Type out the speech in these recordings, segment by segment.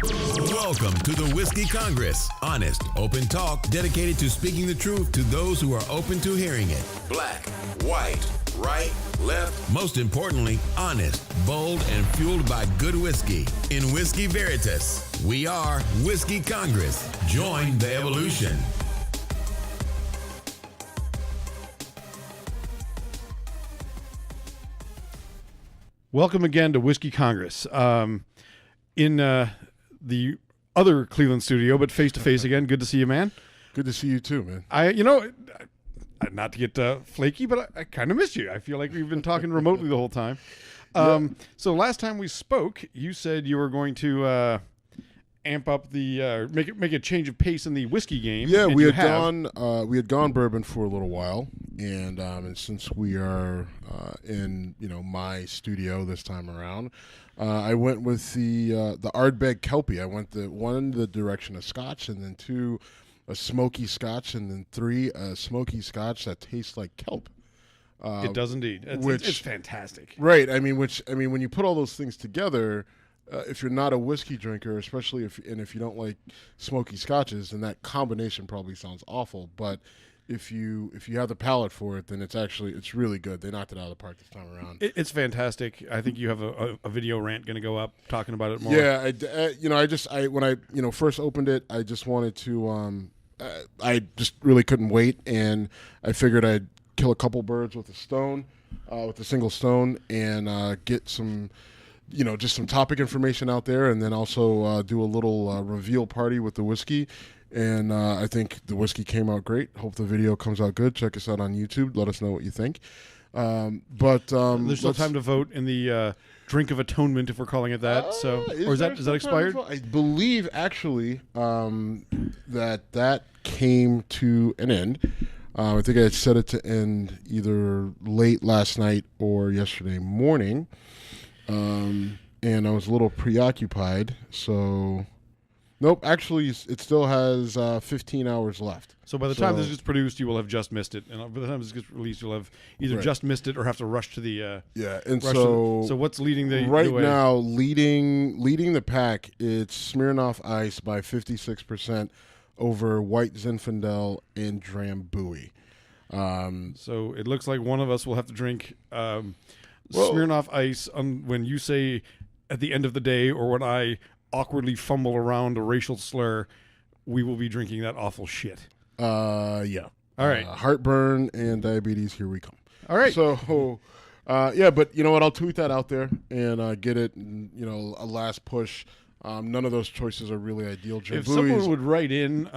Welcome to the Whiskey Congress. Honest, open talk dedicated to speaking the truth to those who are open to hearing it. Black, white, right, left. Most importantly, honest, bold, and fueled by good whiskey. In Whiskey Veritas, we are Whiskey Congress. Join the evolution. Welcome again to Whiskey Congress. In the other Cleveland studio, but face to face again. Good to see you, man. Good to see you too, man. Not to get flaky, but I kind of missed you. I feel like we've been talking remotely the whole time. So last time we spoke, you said you were going to amp up the make a change of pace in the whiskey game. Yeah, we had gone bourbon for a little while, and since we are in my studio this time around, I went with the Ardbeg Kelpie. I went the direction of Scotch, and then 2 a smoky Scotch, and then 3 a smoky Scotch that tastes like kelp. It does indeed. It's fantastic. Right. I mean, when you put all those things together. If you're not a whiskey drinker, especially if you don't like smoky scotches, then that combination probably sounds awful. But if you have the palate for it, then it's really good. They knocked it out of the park this time around. It's fantastic. I think you have a video rant going to go up talking about it more. Yeah, when I first opened it, I just wanted to. I just really couldn't wait, and I figured I'd kill a couple birds with a single stone, and get some. Just some topic information out there, and then also do a little reveal party with the whiskey. And I think the whiskey came out great. Hope the video comes out good. Check us out on YouTube. Let us know what you think. But there's still time to vote in the Drink of Atonement, if we're calling it that. Is that expired? I believe actually that came to an end. I think I had set it to end either late last night or yesterday morning. And I was a little preoccupied, so nope. Actually, it still has 15 hours left. So by the time this gets produced, you will have just missed it, and by the time this gets released, you'll have either just missed it or have to rush to the And so what's leading the right way? now? Leading the pack. It's Smirnoff Ice by 56% over White Zinfandel and Drambuie. So it looks like one of us will have to drink. Smirnoff Ice when you say at the end of the day, or when I awkwardly fumble around a racial slur, we will be drinking that awful shit. Yeah. All right. Heartburn and diabetes, here we come. All right. So, but you know what? I'll tweet that out there and get it, a last push. None of those choices are really ideal. If someone would write in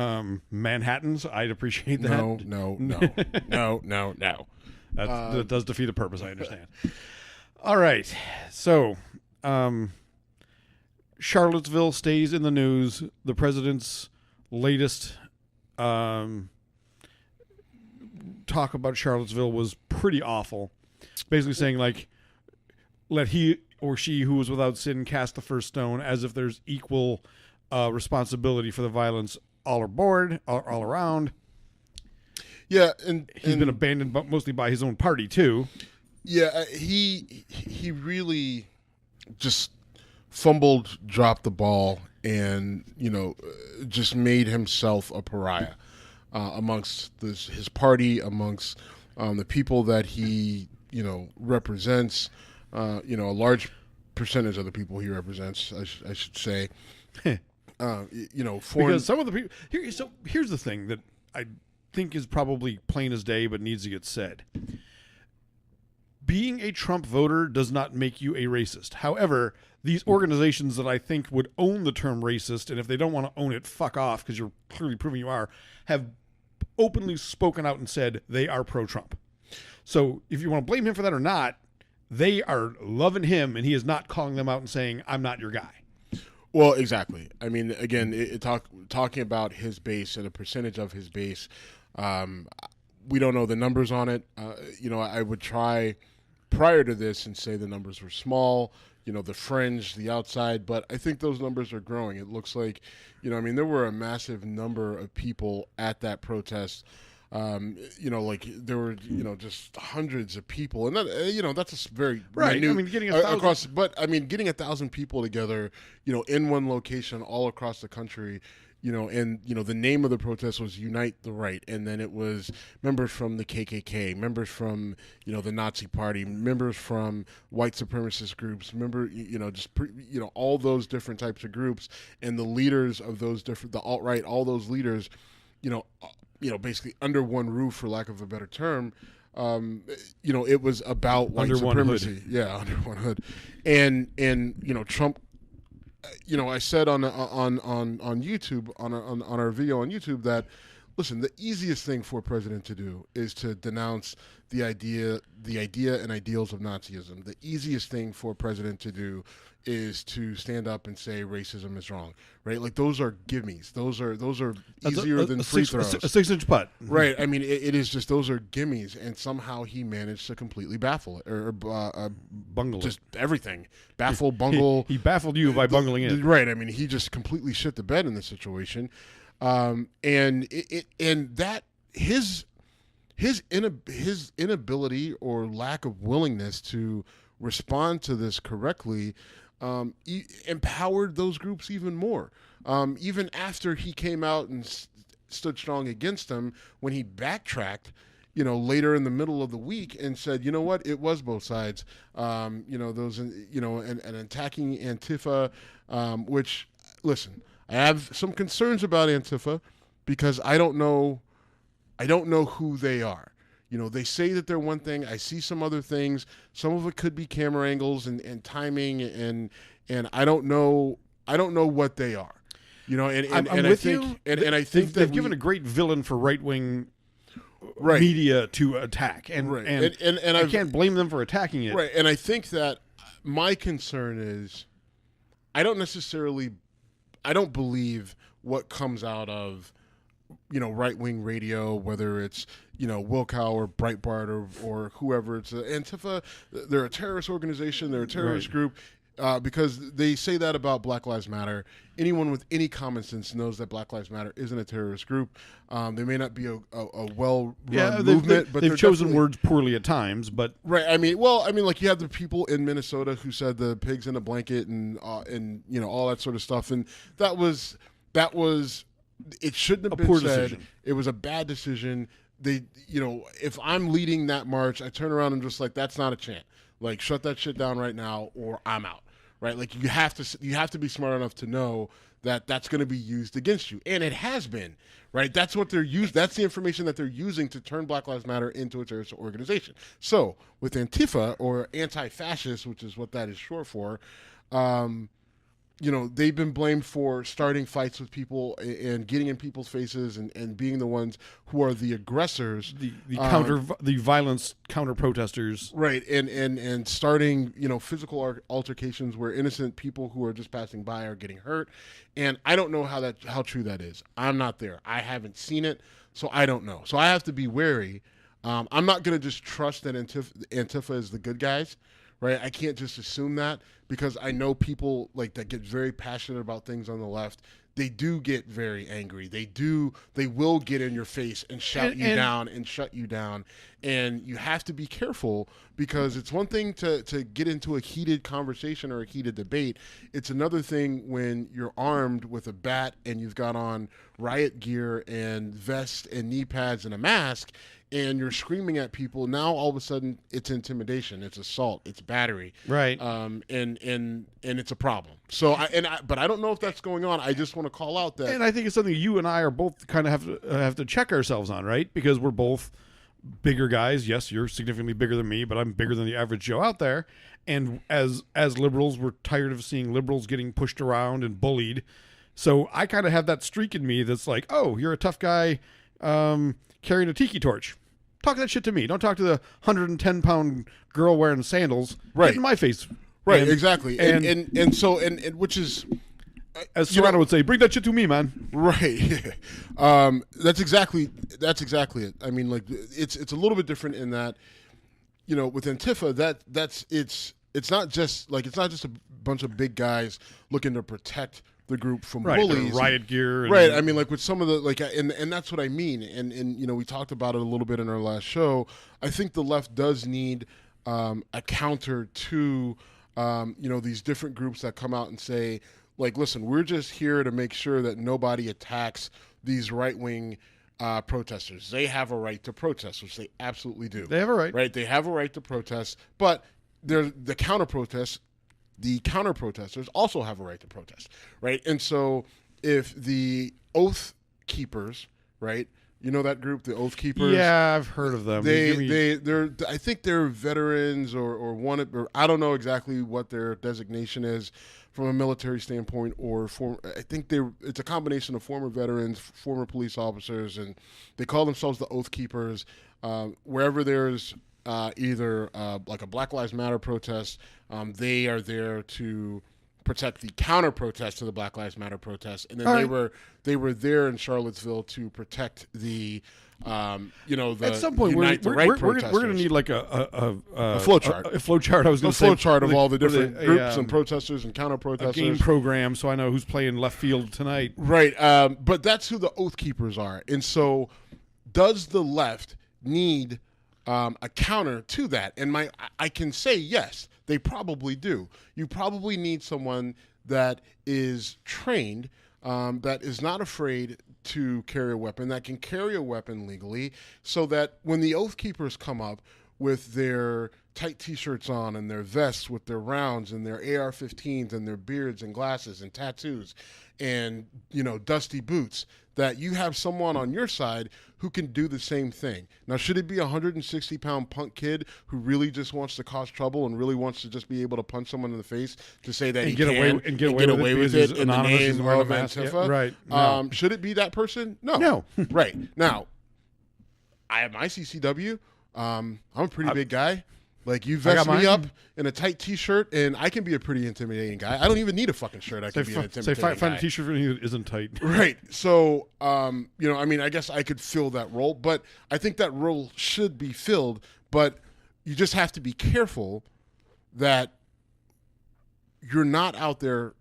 Manhattans, I'd appreciate that. No. That does defeat a purpose, I understand. All right. So, Charlottesville stays in the news. The president's latest talk about Charlottesville was pretty awful. Basically saying, let he or she who was without sin cast the first stone, as if there's equal responsibility for the violence all around. Yeah, and he's been abandoned, but mostly by his own party too. Yeah, he really just fumbled, dropped the ball, and just made himself a pariah amongst his party, amongst the people that he represents. A large percentage of the people he represents, I should say. Because some of the people here. So here's the thing that I think is probably plain as day, but needs to get said. Being a Trump voter does not make you a racist. However, these organizations that I think would own the term racist, and if they don't want to own it, fuck off, because you're clearly proving you are, have openly spoken out and said they are pro-Trump. So if you want to blame him for that or not, they are loving him, and he is not calling them out and saying, I'm not your guy. Well, exactly. I mean, again, talking about his base and a percentage of his base, we don't know the numbers on it. I would try prior to this and say the numbers were small, the fringe, the outside, but I think those numbers are growing. It looks like, there were a massive number of people at that protest. Like there were, just hundreds of people, and that, that's a very right. minute, I mean, getting 1,000 across, but I mean, getting 1,000 people together, in one location all across the country. And the name of the protest was Unite the Right, and then it was members from the KKK, members from the Nazi Party, members from white supremacist groups, all those different types of groups, and the leaders of those the alt-right, all those leaders, basically under one roof, for lack of a better term. It was about white under supremacy. One hood. Yeah, under one hood, and Trump. I said on YouTube on our video on YouTube that, listen, the easiest thing for a president to do is to denounce the idea and ideals of Nazism. The easiest thing for a president to do is to stand up and say racism is wrong, right? Like, those are gimmies. Those are easier than free throws. A 6-inch putt, right? I mean, it is just, those are gimmies, and somehow he managed to completely baffle it or bungle just it. everything, baffle, bungle. He baffled you by bungling it, right? I mean, he just completely shit the bed in this situation, and his inability or lack of willingness to respond to this correctly empowered those groups even more. Even after he came out and stood strong against them, when he backtracked, later in the middle of the week and said, you know what, it was both sides. Those, and attacking Antifa, which, listen, I have some concerns about Antifa because I don't know who they are. They say that they're one thing. I see some other things. Some of it could be camera angles and timing, and I don't know what they are. And I think they've given a great villain for right-wing media to attack, and I can't blame them for attacking it. Right, and I think that my concern is I don't believe what comes out of right-wing radio, whether it's Wilcow or Breitbart or whoever. It's Antifa. They're a terrorist organization. They're a terrorist group. Because they say that about Black Lives Matter. Anyone with any common sense knows that Black Lives Matter isn't a terrorist group. They may not be a well-run movement, but they've chosen words poorly at times. But right, I mean, like you have the people in Minnesota who said the pigs in a blanket and all that sort of stuff, and that was it shouldn't have been poor said. Decision. It was a bad decision. They, if I'm leading that march, I turn around and just like, that's not a chant. Like, shut that shit down right now, or I'm out. Right? Like, you have to be smart enough to know that that's going to be used against you, and it has been. Right? That's what they're used. That's the information that they're using to turn Black Lives Matter into a terrorist organization. So with Antifa, or anti-fascist, which is what that is short for, they've been blamed for starting fights with people and getting in people's faces and being the ones who are the aggressors, the violence counter protesters, right? And starting physical altercations where innocent people who are just passing by are getting hurt. And I don't know how true that is. I'm not there. I haven't seen it, so I don't know. So I have to be wary. I'm not going to just trust that Antifa is the good guys. Right, I can't just assume that, because I know people like that get very passionate about things on the left. They do get very angry. They will get in your face and shout you down and shut you down. And you have to be careful, because it's one thing to get into a heated conversation or a heated debate. It's another thing when you're armed with a bat and you've got on riot gear and vest and knee pads and a mask, and you're screaming at people. Now all of a sudden it's intimidation, it's assault, it's battery, right? And it's a problem. So but I don't know if that's going on. I just want to call out that, and I think it's something you and I are both kind of have to check ourselves on, right? Because we're both bigger guys. Yes, you're significantly bigger than me, but I'm bigger than the average Joe out there. And as liberals, we're tired of seeing liberals getting pushed around and bullied. So I kind of have that streak in me that's like, oh, you're a tough guy carrying a tiki torch. Talk that shit to me. Don't talk to the 110-pound girl wearing sandals. Right. Get in my face. Right, exactly. And so which is, as Serrano would say, bring that shit to me, man. Right. That's exactly it. I mean, like, it's a little bit different in that, with Antifa, it's not just a bunch of big guys looking to protect the group from right, bullies, riot gear, and, right? I mean, like with some of the and that's what I mean. And you know, we talked about it a little bit in our last show. I think the left does need a counter to you know, these different groups that come out and say, like, listen, we're just here to make sure that nobody attacks these right-wing protesters. They have a right to protest, which they absolutely do. They have a right. Right? They have a right to protest, but the counter-protesters also have a right to protest, right? And so if the Oath Keepers, right, you know that group, the Oath Keepers? Yeah, I've heard of them. They're I think they're veterans or I don't know exactly what their designation is from a military standpoint, or I think it's a combination of former veterans, former police officers, and they call themselves the Oath Keepers. Wherever there's either like a Black Lives Matter protest, they are there to protect the counter protest to the Black Lives Matter protest, and then they were there in Charlottesville to protect the you know, the at some point we're going to need like a flow chart. A flow chart. I was going to say a flow chart of like, all the different groups and protesters and counter a protesters. game program, so I know who's playing left field tonight. Right, but that's who the Oath Keepers are. And so, does the left need a counter to that? And I can say yes, they probably do. You probably need someone that is trained, that is not afraid to carry a weapon, that can carry a weapon legally, so that when the Oath Keepers come up with their tight T-shirts on and their vests with their rounds and their AR-15s and their beards and glasses and tattoos and, you know, dusty boots, that you have someone on your side who can do the same thing. Now, should it be a 160-pound punk kid who really just wants to cause trouble and really wants to just be able to punch someone in the face to say that he can get away with it in the name of Antifa? Yeah, right. No. Should it be that person? No. No. Right. Now, I have my CCW. I'm a pretty big guy. Like, you vest me up in a tight T-shirt, and I can be a pretty intimidating guy. I don't even need a fucking shirt. I can be an intimidating guy. Find a T-shirt for you that isn't tight. Right. So, you know, I mean, I guess I could fill that role, but I think that role should be filled. But you just have to be careful that you're not out there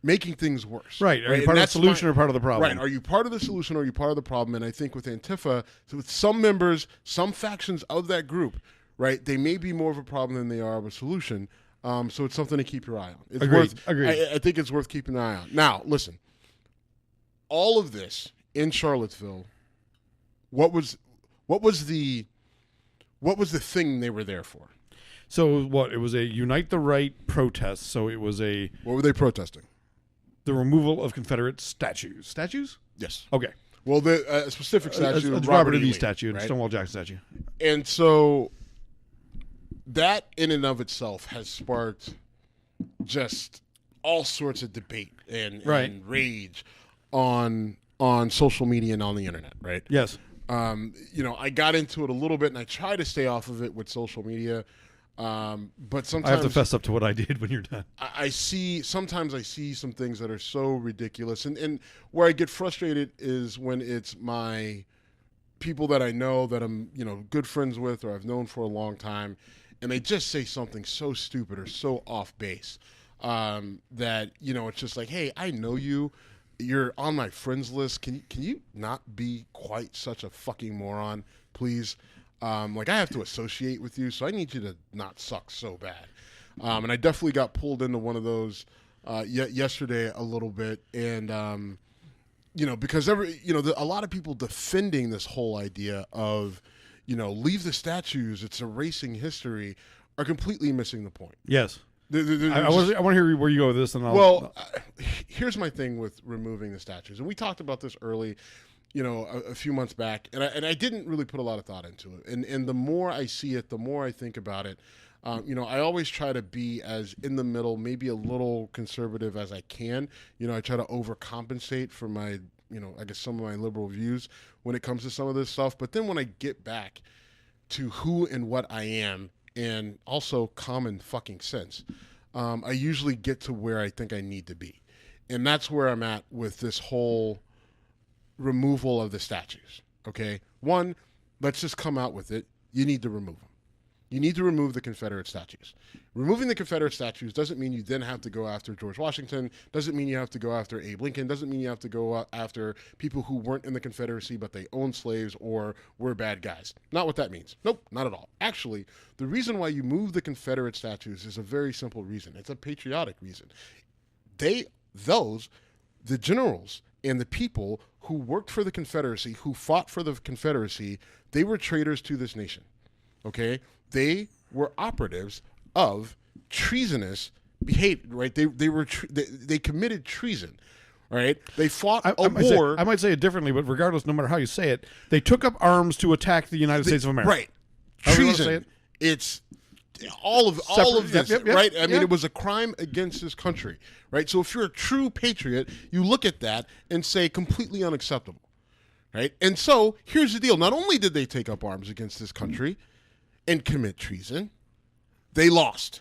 making things worse. Right. Are you part of the solution or part of the problem? Right. Are you part of the solution or are you part of the problem? And I think with Antifa, so with some members, some factions of that group, right, they may be more of a problem than they are of a solution. So it's something to keep your eye on. It's Agreed. I think it's worth keeping an eye on. Now, listen, all of this in Charlottesville, what was the thing they were there for? So what? It was a Unite the Right protest. So it was a... What were they protesting? The removal of Confederate statues. Statues? Yes. Okay. Well, the specific statue, Robert E. Lee statue, right? Stonewall Jackson statue. And so that in and of itself has sparked just all sorts of debate and rage on social media and on the internet, right? Yes. You know, I got into it a little bit, and I try to stay off of it with social media. But sometimes I have to fess up to what I did when you're done. Sometimes I see some things that are so ridiculous, and where I get frustrated is when it's my people that I know that I'm, you know, good friends with or I've known for a long time, and they just say something so stupid or so off base, that, you know, it's just like, hey, I know you're on my friends list. Can you not be quite such a fucking moron, please? Like, I have to associate with you, so I need you to not suck so bad. And I definitely got pulled into one of those yesterday a little bit, and you know, because a lot of people defending this whole idea of, you know, leave the statues, it's erasing history, are completely missing the point. Yes. I want to hear where you go with this, and here's my thing with removing the statues, and we talked about this early, you know, a few months back, and I didn't really put a lot of thought into it. And the more I see it, the more I think about it. You know, I always try to be as in the middle, maybe a little conservative as I can. You know, I try to overcompensate for my, you know, I guess some of my liberal views when it comes to some of this stuff. But then when I get back to who and what I am, and also common fucking sense, I usually get to where I think I need to be. And that's where I'm at with this whole removal of the statues. Okay, one, let's just come out with it. You need to remove them. You need to remove the Confederate statues. Removing the Confederate statues doesn't mean you then have to go after George Washington, doesn't mean you have to go after Abe Lincoln, doesn't mean you have to go after people who weren't in the Confederacy but they owned slaves or were bad guys. Not what that means. Nope, not at all. Actually, the reason why you move the Confederate statues is a very simple reason. It's a patriotic reason. The generals and the people who worked for the Confederacy, who fought for the Confederacy, they were traitors to this nation. Okay? They were operatives of treasonous behavior, right? They committed treason, right? They fought a war. I might say it differently, but regardless, no matter how you say it, they took up arms to attack the United States of America. Right. Treason. It's all of this, right? I mean, it was a crime against this country, right? So if you're a true patriot, you look at that and say completely unacceptable, right? And so here's the deal. Not only did they take up arms against this country and commit treason, they lost.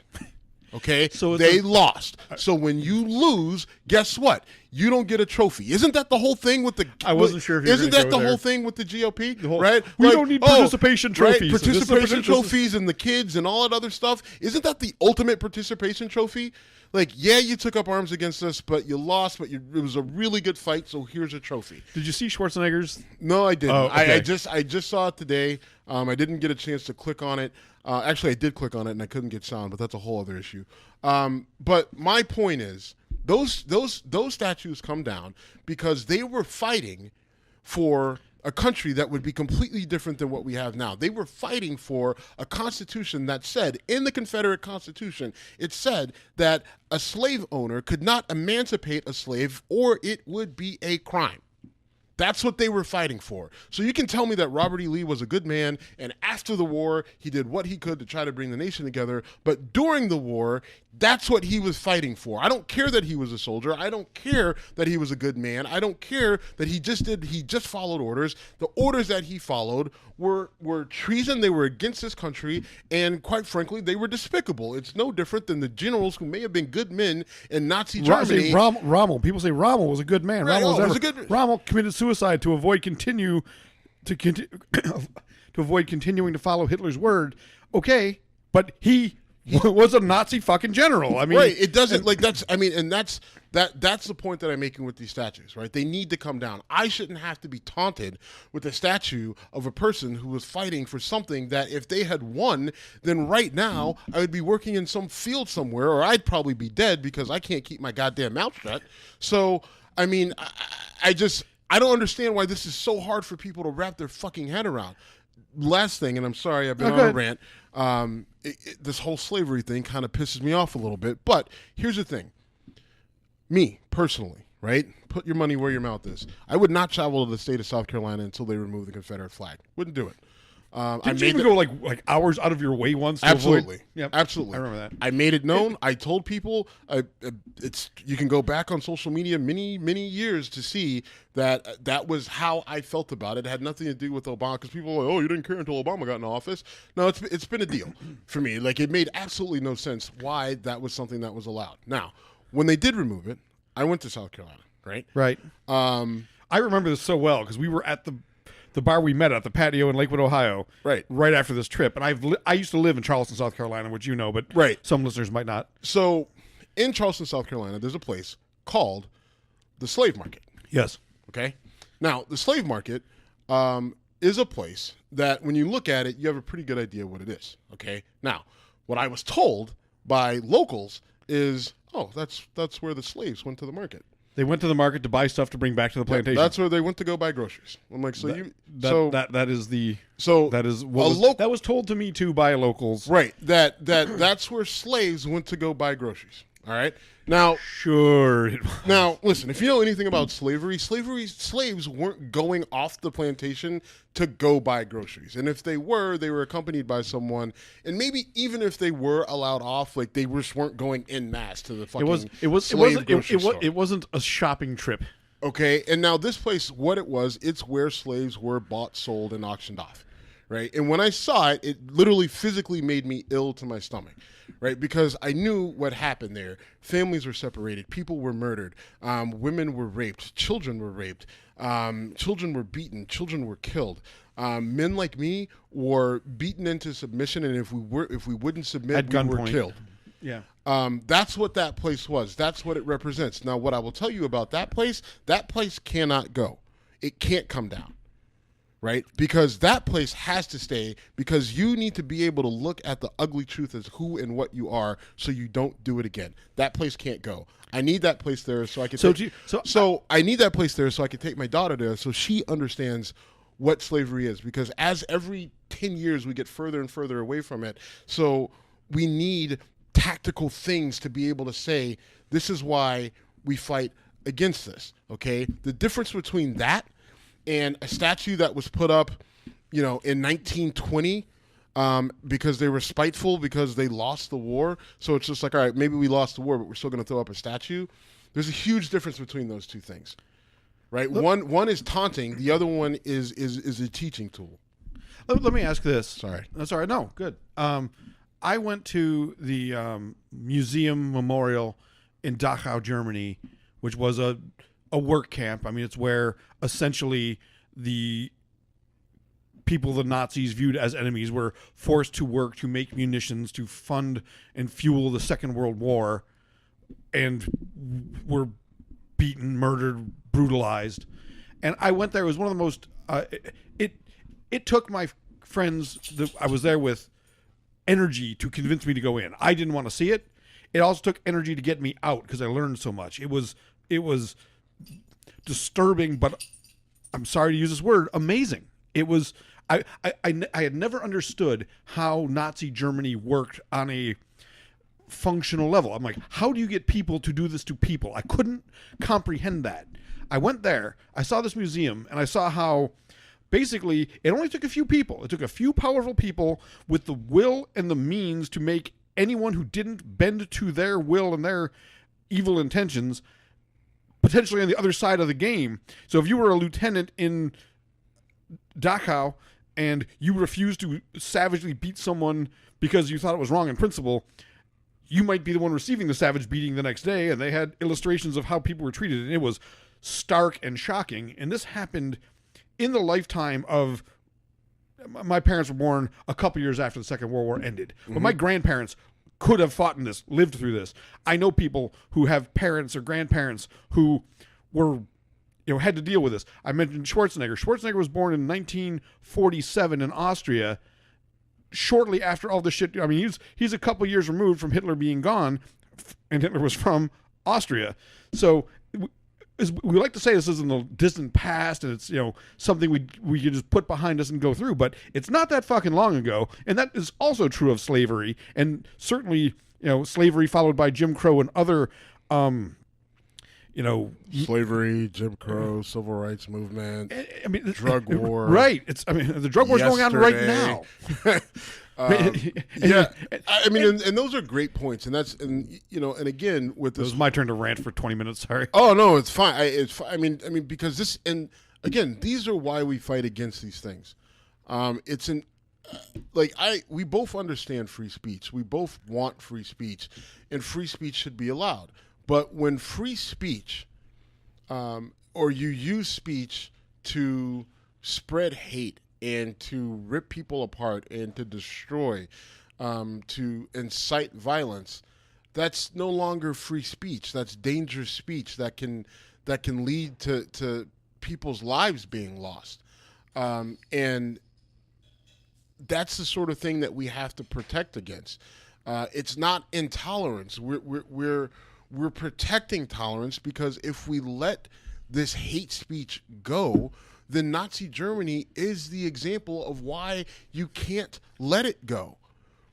Okay? So they lost. So when you lose, guess what? You don't get a trophy. Isn't that the whole thing with the... I wasn't sure if you were Isn't gonna that go the there. whole thing with the GOP? Right? We don't need participation trophies. Right? So this is Participation trophies and the kids and all that other stuff. Isn't that the ultimate participation trophy? Like, yeah, you took up arms against us, but you lost, but it was a really good fight, so here's a trophy. Did you see Schwarzenegger's? No, I didn't. Oh, okay. I just saw it today. I didn't get a chance to click on it. Actually, I did click on it, and I couldn't get sound, but that's a whole other issue. But my point is, those statues come down because they were fighting for a country that would be completely different than what we have now. They were fighting for a constitution that said, in the Confederate Constitution, it said that a slave owner could not emancipate a slave or it would be a crime. That's what they were fighting for. So you can tell me that Robert E. Lee was a good man, and after the war, he did what he could to try to bring the nation together. But during the war, that's what he was fighting for. I don't care that he was a soldier. I don't care that he was a good man. I don't care that he just followed orders. The orders that he followed were treason. They were against this country, and quite frankly, they were despicable. It's no different than the generals who may have been good men in Nazi Germany. Rommel. People say Rommel was a good man. Right, Rommel Rommel committed suicide to avoid continuing to follow Hitler's word. Okay, but he was a Nazi fucking general. I mean, right? It doesn't that's. I mean, and that's the point that I'm making with these statues. Right? They need to come down. I shouldn't have to be taunted with a statue of a person who was fighting for something that if they had won, then right now I would be working in some field somewhere, or I'd probably be dead because I can't keep my goddamn mouth shut. So, I mean, I don't understand why this is so hard for people to wrap their fucking head around. Last thing, and I'm sorry I've been on a rant. This whole slavery thing kind of pisses me off a little bit. But here's the thing. Me, personally, right? Put your money where your mouth is. I would not travel to the state of South Carolina until they remove the Confederate flag. Wouldn't do it. Did you even go like hours out of your way once? To Absolutely. Avoid? Yep. Absolutely. I remember that. I made it known. I told people. You can go back on social media many years to see that was how I felt about it. It had nothing to do with Obama, because people were like, oh, you didn't care until Obama got in office. No, it's been a deal for me. Like, it made absolutely no sense why that was something that was allowed. Now, when they did remove it, I went to South Carolina, right? Right. I remember this so well because we were at the bar we met at, the patio in Lakewood, Ohio, right after this trip. And I used to live in Charleston, South Carolina, which you know, but some listeners might not. So in Charleston, South Carolina, there's a place called the Slave Market. Yes. Okay? Now, the Slave Market is a place that when you look at it, you have a pretty good idea what it is. Okay? Now, what I was told by locals is, oh, that's where the slaves went to the market. They went to the market to buy stuff to bring back to the plantation. That's where they went to go buy groceries. I'm like, that was told to me too by locals. Right. That's where slaves went to go buy groceries. All right. Now, sure. Now, listen. If you know anything about slaves weren't going off the plantation to go buy groceries, and if they were accompanied by someone. And maybe even if they were allowed off, like, they just weren't going en masse to the fucking grocery store. It wasn't a shopping trip. Okay. And now this place, what it was, it's where slaves were bought, sold, and auctioned off. right? And when I saw it, it literally physically made me ill to my stomach, right? Because I knew what happened there. Families were separated. People were murdered. Women were raped. Children were raped. Children were beaten. Children were killed. Men like me were beaten into submission, and if we wouldn't submit, we were killed. Yeah. That's what that place was. That's what it represents. Now, what I will tell you about that place cannot go. It can't come down, right? Because that place has to stay, because you need to be able to look at the ugly truth as who and what you are, so you don't do it again. That place can't go. I need that place there so I can I need that place there so I can take my daughter there so she understands what slavery is, because as every 10 years we get further and further away from it, so we need tactical things to be able to say, this is why we fight against this, okay? The difference between that and a statue that was put up, in 1920, because they were spiteful because they lost the war, so it's just like, all right, maybe we lost the war, but we're still going to throw up a statue. There's a huge difference between those two things, right? One is taunting, the other one is a teaching tool. Let me ask this. Sorry. That's all right. No, good. I went to the museum memorial in Dachau, Germany, which was a work camp. I mean, it's where essentially the people the Nazis viewed as enemies were forced to work to make munitions to fund and fuel the Second World War, and were beaten, murdered, brutalized. And I went there. It was one of the most it took my friends that I was there with energy to convince me to go in. I didn't want to see it. It also took energy to get me out because I learned so much. It was disturbing, but I'm sorry to use this word, amazing. It was I had never understood how Nazi Germany worked on a functional level. I'm like, how do you get people to do this to people? I couldn't comprehend that. I went there, I saw this museum, and I saw how basically it only took a few people. It took a few powerful people with the will and the means to make anyone who didn't bend to their will and their evil intentions potentially on the other side of the game. So if you were a lieutenant in Dachau and you refused to savagely beat someone because you thought it was wrong in principle, you might be the one receiving the savage beating the next day. And they had illustrations of how people were treated, and it was stark and shocking. And this happened in the lifetime of, my parents were born a couple years after the Second World War ended. But my grandparents could have fought in this, lived through this. I know people who have parents or grandparents who were, had to deal with this. I mentioned Schwarzenegger. Schwarzenegger was born in 1947 in Austria, shortly after all this shit. I mean, he's a couple years removed from Hitler being gone, and Hitler was from Austria. So we like to say this is in the distant past, and it's something we can just put behind us and go through, but it's not that fucking long ago, and that is also true of slavery, and certainly slavery followed by Jim Crow and other slavery, Jim Crow, civil rights movement, drug war. Right. The drug war's going on right now. And those are great points, and that's and again with this. It was my turn to rant for 20 minutes. Sorry. Oh no, it's fine. It's fine. I mean because this, and again, these are why we fight against these things. We both understand free speech. We both want free speech, and free speech should be allowed. But when free speech, or you use speech to spread hate and to rip people apart and to destroy, to incite violence, that's no longer free speech. That's dangerous speech that can lead to people's lives being lost. And that's the sort of thing that we have to protect against. It's not intolerance. We're protecting tolerance, because if we let this hate speech go, then Nazi Germany is the example of why you can't let it go,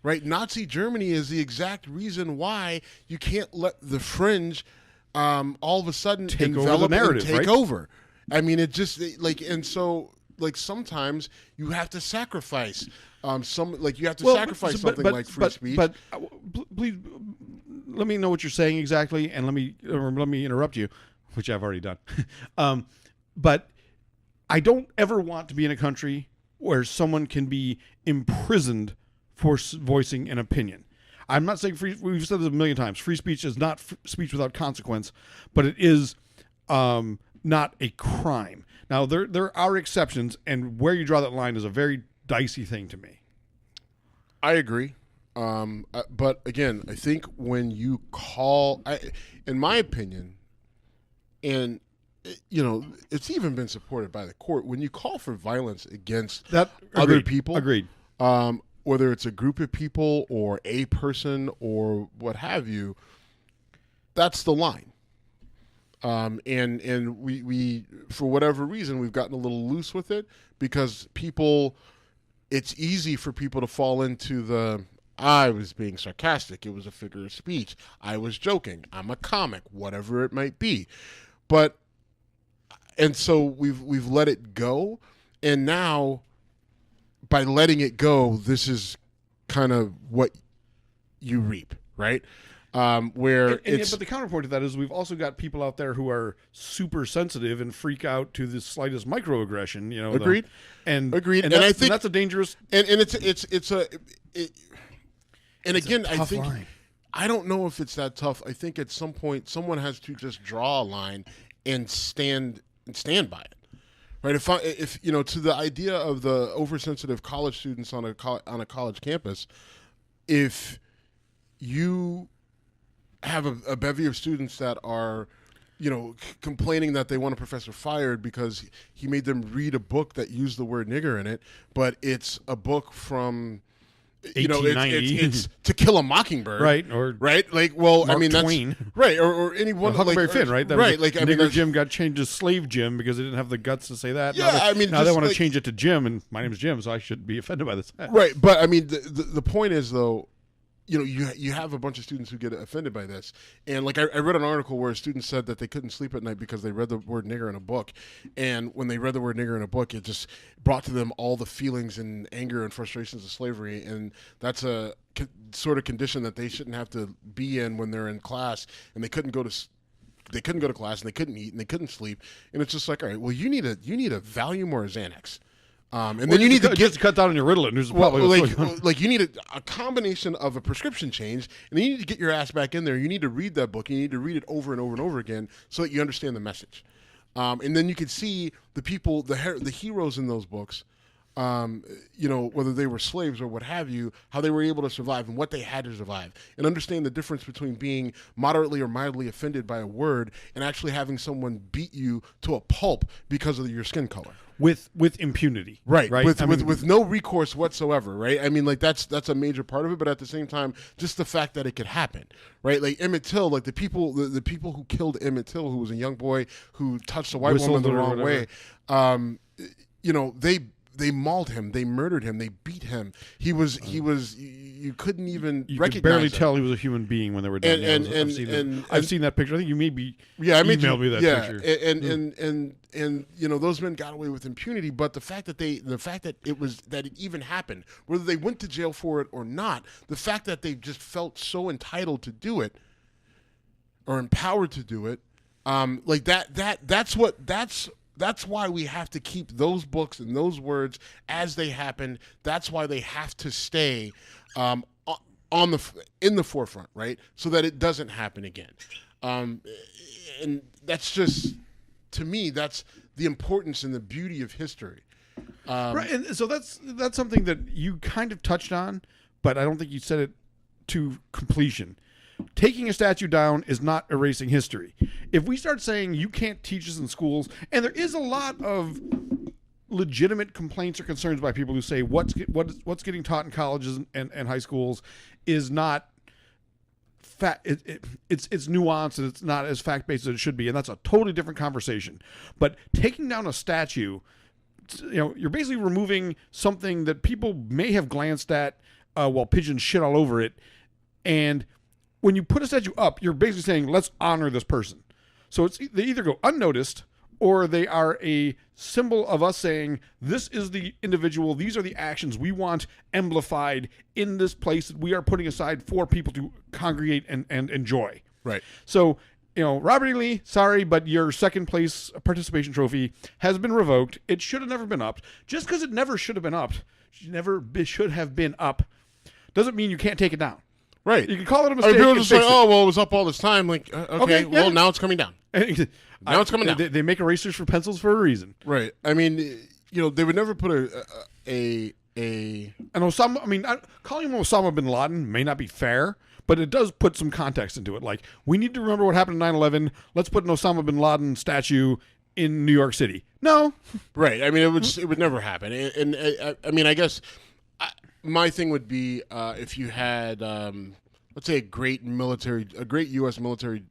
right? Nazi Germany is the exact reason why you can't let the fringe all of a sudden take over the narrative, and take right? over. I mean, it just sometimes you have to sacrifice sacrifice something like free speech. But please let me know what you're saying exactly, and let me interrupt you, which I've already done. But I don't ever want to be in a country where someone can be imprisoned for voicing an opinion. I'm not saying we've said this a million times. Free speech is not speech without consequence, but it is not a crime. Now, there are exceptions, and where you draw that line is a very dicey thing to me. I agree. But again, I think when you call, in my opinion, and it's even been supported by the court, when you call for violence against other people, agreed. Whether it's a group of people or a person or what have you, that's the line. And we for whatever reason, we've gotten a little loose with it because it's easy for people to fall into I was being sarcastic. It was a figure of speech. I was joking. I'm a comic, whatever it might be. And so we've let it go. And now by letting it go, this is kind of what you reap, right? But the counterpoint to that is we've also got people out there who are super sensitive and freak out to the slightest microaggression. Agreed. Agreed. And I think that's a dangerous. And again, I think line. I don't know if it's that tough. I think at some point someone has to just draw a line and stand by it. Right, if to the idea of the oversensitive college students on a college campus, if you have a bevy of students that are, complaining that they want a professor fired because he made them read a book that used the word nigger in it, but it's a book from 1890. It's To Kill a Mockingbird, right? Or right, like, well, Mark I mean, that's Twain. Right, or anyone, Huckleberry Finn, right? Right, like, Nigger Jim got changed to Slave Jim because they didn't have the guts to say that. Yeah, now they want to change it to Jim, and my name is Jim, so I should be offended by this. Right, but I mean, the point is though, you have a bunch of students who get offended by this. And like I read an article where a student said that they couldn't sleep at night because they read the word nigger in a book. And when they read the word nigger in a book, it just brought to them all the feelings and anger and frustrations of slavery. And that's a sort of condition that they shouldn't have to be in when they're in class. And they couldn't go to class, and they couldn't eat, and they couldn't sleep. And it's just like, all right, well, you need a Valium or a Xanax. And then you need to cut down on your Ritalin. You need a combination of a prescription change, and then you need to get your ass back in there. You need to read that book. You need to read it over and over and over again so that you understand the message. And then you could see the people, the heroes in those books, whether they were slaves or what have you, how they were able to survive and what they had to survive, and understand the difference between being moderately or mildly offended by a word and actually having someone beat you to a pulp because of your skin color. With impunity, right? With no recourse whatsoever, right? I mean, like that's a major part of it, but at the same time, just the fact that it could happen, right? Like Emmett Till, like the people who killed Emmett Till, who was a young boy who touched a white woman the wrong way, they mauled him, they murdered him, they beat him. He was you couldn't even recognize could barely him. tell he was a human being when they were done. I've seen that picture. I think you maybe emailed me that picture. And those men got away with impunity, but the fact that it even happened, whether they went to jail for it or not, the fact that they just felt so entitled to do it or empowered to do it, that's why we have to keep those books and those words as they happen. That's why they have to stay in the forefront, right? So that it doesn't happen again. And that's just, to me, that's the importance and the beauty of history. Right, and so that's something that you kind of touched on, but I don't think you said it to completion. Taking a statue down is not erasing history. If we start saying you can't teach this in schools, and there is a lot of legitimate complaints or concerns by people who say what's getting taught in colleges and high schools is not it's nuanced and it's not as fact-based as it should be, and that's a totally different conversation. But taking down a statue, you're basically removing something that people may have glanced at while pigeons shit all over it. And when you put a statue up, you're basically saying, let's honor this person. So they either go unnoticed, or they are a symbol of us saying, this is the individual, these are the actions we want amplified in this place that we are putting aside for people to congregate and enjoy. Right. So Robert E. Lee, sorry, but your second place participation trophy has been revoked. It should have never been upped. Just because it never should have been upped, should have been up, doesn't mean you can't take it down. Right. You can call it a mistake. People just say, "Oh, well, it was up all this time." Like, okay, yeah. well, now it's coming down. Now it's coming down. They make erasers for pencils for a reason. Right. I mean, they would never put an Osama. I mean, calling him Osama bin Laden may not be fair, but it does put some context into it. Like, we need to remember what happened in 9/11. Let's put an Osama bin Laden statue in New York City. No. Right. I mean, it would never happen. And I mean, I guess my thing would be if you had, let's say, a great U.S. military,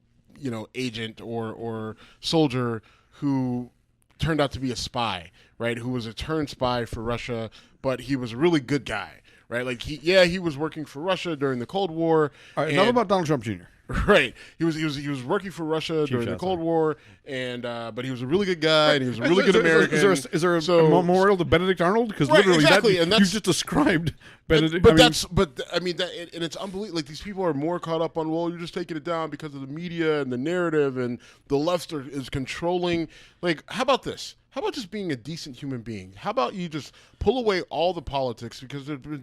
agent or soldier who turned out to be a spy, right? Who was a turned spy for Russia, but he was a really good guy, right? Like he was working for Russia during the Cold War. All right, enough about Donald Trump Jr. Right, he was working for Russia during the Cold War, and but he was a really good guy, and he was a really good American. Is there a memorial to Benedict Arnold? Because literally, exactly, and you just described Benedict. And it's unbelievable. Like, these people are more caught up on, well, you're just taking it down because of the media and the narrative, and the left is controlling. Like, how about this? How about just being a decent human being? How about you just pull away all the politics? Because the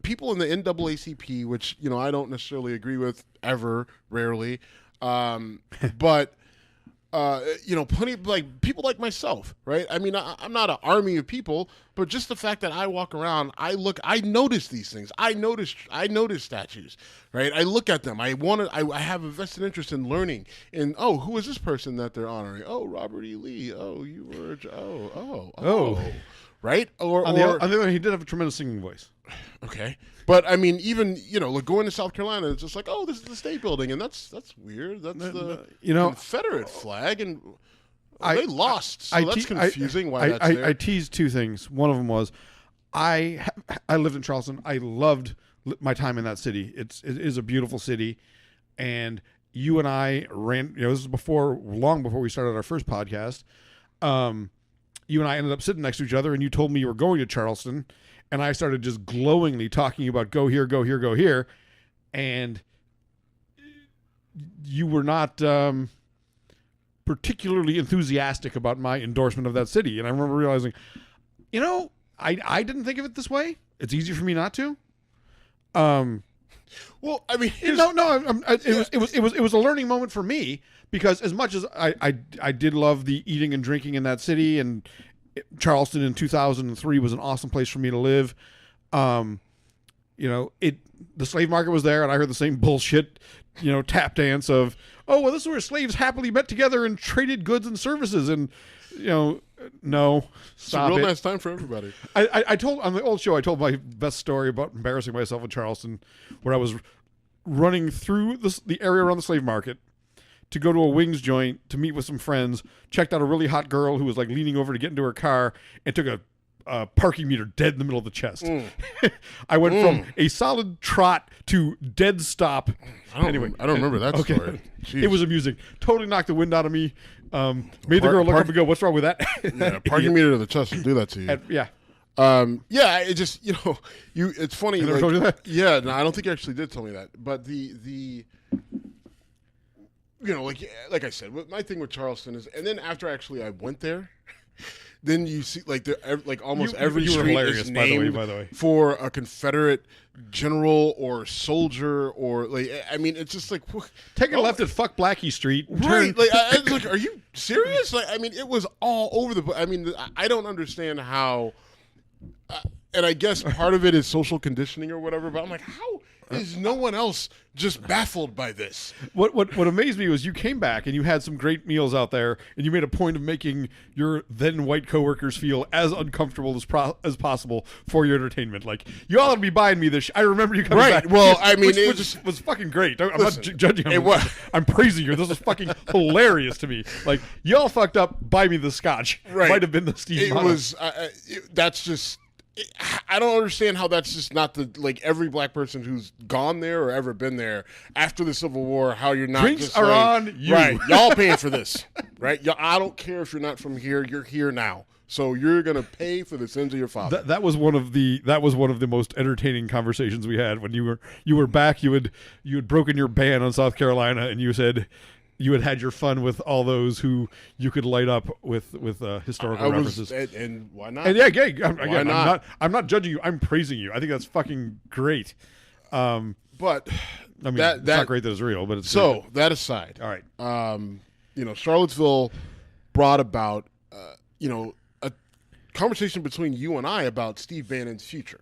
people in the NAACP, which I don't necessarily agree with ever, rarely, but plenty of, like, people like myself, right? I mean, I'm not an army of people, but just the fact that I walk around, I notice these things. I notice statues, right? I look at them. I have a vested interest in learning. And who is this person that they're honoring? Oh, Robert E. Lee. Oh, you were. Oh. Right? Or on the other hand, he did have a tremendous singing voice. Okay. But I mean, even like going to South Carolina, it's just like, oh, this is the state building, and that's weird. That's the Confederate flag, and they lost. So that's confusing. Why that's there. I teased two things. One of them was, I lived in Charleston. I loved my time in that city. It is a beautiful city, and you and I ran. This is long before we started our first podcast. You and I ended up sitting next to each other, and you told me you were going to Charleston. And I started just glowingly talking about go here, go here, go here. And you were not particularly enthusiastic about my endorsement of that city. And I remember realizing, I didn't think of it this way. It's easier for me not to. Well, I mean, it was a learning moment for me, because as much as I did love the eating and drinking in that city, and Charleston in 2003 was an awesome place for me to live. The slave market was there, and I heard the same bullshit, tap dance of, oh, well, this is where slaves happily met together and traded goods and services. And, no, stop it. It's a real nice time for everybody. I told on the old show, I told my best story about embarrassing myself in Charleston, where I was running through the area around the slave market to go to a wings joint to meet with some friends, checked out a really hot girl who was like leaning over to get into her car, and took a parking meter dead in the middle of the chest. I went from a solid trot to dead stop. I don't remember that story. Jeez. It was amusing. Totally knocked the wind out of me. Made the girl look up and go, "What's wrong with that?" Yeah, parking meter to the chest will do that to you. It just it's funny. I never told you that? Yeah, no, I don't think you actually did tell me that. But the like I said, my thing with Charleston is, and then after actually I went there, then you see almost every street is named by the way, for a Confederate general or soldier, or it's just like, take a left at fuck Blackie Street, right? I was like, are you serious? It was all over the place. I don't understand how, and I guess part of it is social conditioning or whatever. But I'm like, how is no one else just baffled by this? What amazed me was you came back and you had some great meals out there, and you made a point of making your then white coworkers feel as uncomfortable as possible for your entertainment. Like, you all ought to be buying me this. I remember you coming back. Well, which was fucking great. I'm not judging. I'm praising you. This was fucking hilarious to me. Like, y'all fucked up. Buy me the scotch. Right. Might have been the Steve Bannon. That's just. I don't understand how that's just not every black person who's gone there or ever been there after the Civil War, how you're not drinks just are on you. Right, y'all paying for this, right? I don't care if you're not from here, you're here now. So you're gonna pay for the sins of your father. That was one of the most entertaining conversations we had when you were back. You had broken your ban on South Carolina, and you said, you had your fun with all those who you could light up with historical references. And why not? And I'm not judging you. I'm praising you. I think that's fucking great. But I mean, it's not great that it's real, but it's so great. that aside. All right. Charlottesville brought about a conversation between you and I about Steve Bannon's future,